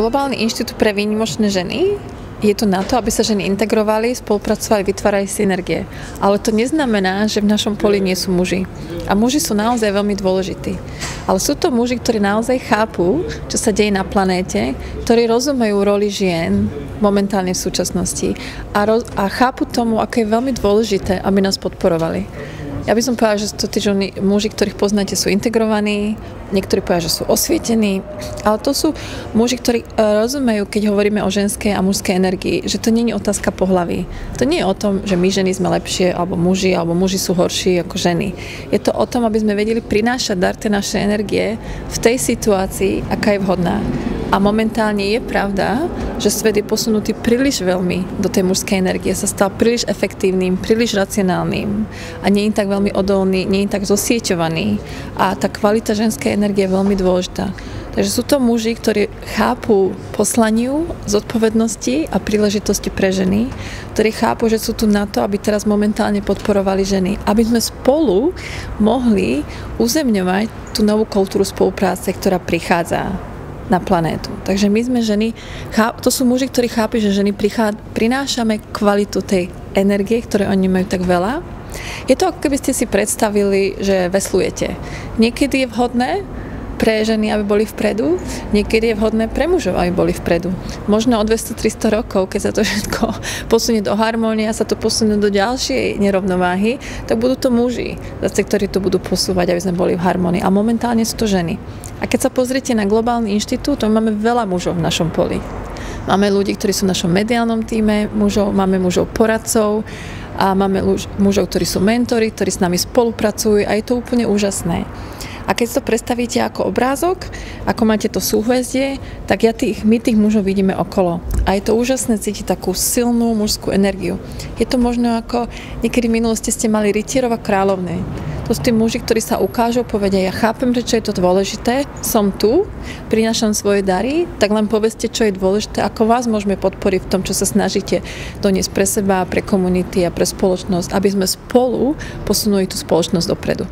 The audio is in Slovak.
Globálny inštitút pre výnimočné ženy je tu na to, aby sa ženy integrovali, spolupracovali, vytvárali synergie. Ale to neznamená, že v našom poli nie sú muži. A muži sú naozaj veľmi dôležití. Ale sú to muži, ktorí naozaj chápu, čo sa deje na planéte, ktorí rozumejú roli žien momentálne v súčasnosti a chápu tomu, ako je veľmi dôležité, aby nás podporovali. Ja by som povedala, že tí muži, ktorých poznáte, sú integrovaní, niektorí povedia, že sú osvietení, ale to sú muži, ktorí rozumejú, keď hovoríme o ženskej a mužskej energii, že to nie je otázka pohlaví. To nie je o tom, že my ženy sme lepšie, alebo muži sú horší ako ženy. Je to o tom, aby sme vedeli prinášať dar tej našej energie v tej situácii, aká je vhodná. A momentálne je pravda, že svet je posunutý príliš veľmi do tej mužskej energie, sa stal príliš efektívnym, príliš racionálnym a nie je tak veľmi odolný, nie je tak zosieťovaný a tá kvalita ženskej energie je veľmi dôležitá. Takže sú to muži, ktorí chápu poslaniu, zodpovednosti a príležitosti pre ženy, ktorí chápu, že sú tu na to, aby teraz momentálne podporovali ženy, aby sme spolu mohli uzemňovať tú novú kultúru spolupráce, ktorá prichádza na planétu. Takže my sme ženy, to sú muži, ktorí chápu, že ženy prinášame kvalitu tej energie, ktoré oni majú tak veľa. Je to, ako keby ste si predstavili, že veslujete. Niekedy je vhodné pre ženy, aby boli vpredu, niekedy je vhodné pre mužov, aby boli vpredu. Možno o 200-300 rokov, keď sa to všetko posunie do harmónie a sa to posunie do ďalšej nerovnováhy, tak budú to muži, ktorí to budú posúvať, aby sme boli v harmónii. A momentálne sú to ženy. A keď sa pozriete na globálny inštitút, máme veľa mužov v našom poli. Máme ľudí, ktorí sú v našom mediálnom tíme, máme mužov poradcov a máme mužov, ktorí sú mentori, ktorí s nami spolupracujú a je to úplne úžasné. A keď si to predstavíte ako obrázok, ako máte to súhvezdie, tak my tých mužov vidíme okolo. A je to úžasné cítiť takú silnú mužskú energiu. Je to možno ako niekedy v minulosti ste mali rytierov a kráľovnej. To sú tí muži, ktorí sa ukážu, povedia, ja chápem, prečo je to dôležité, som tu, prinášam svoje dary, tak len povedzte, čo je dôležité, ako vás môžeme podporiť v tom, čo sa snažíte doniesť pre seba, pre komunity a pre spoločnosť, aby sme spolu posunuli tú spoločnosť dopredu.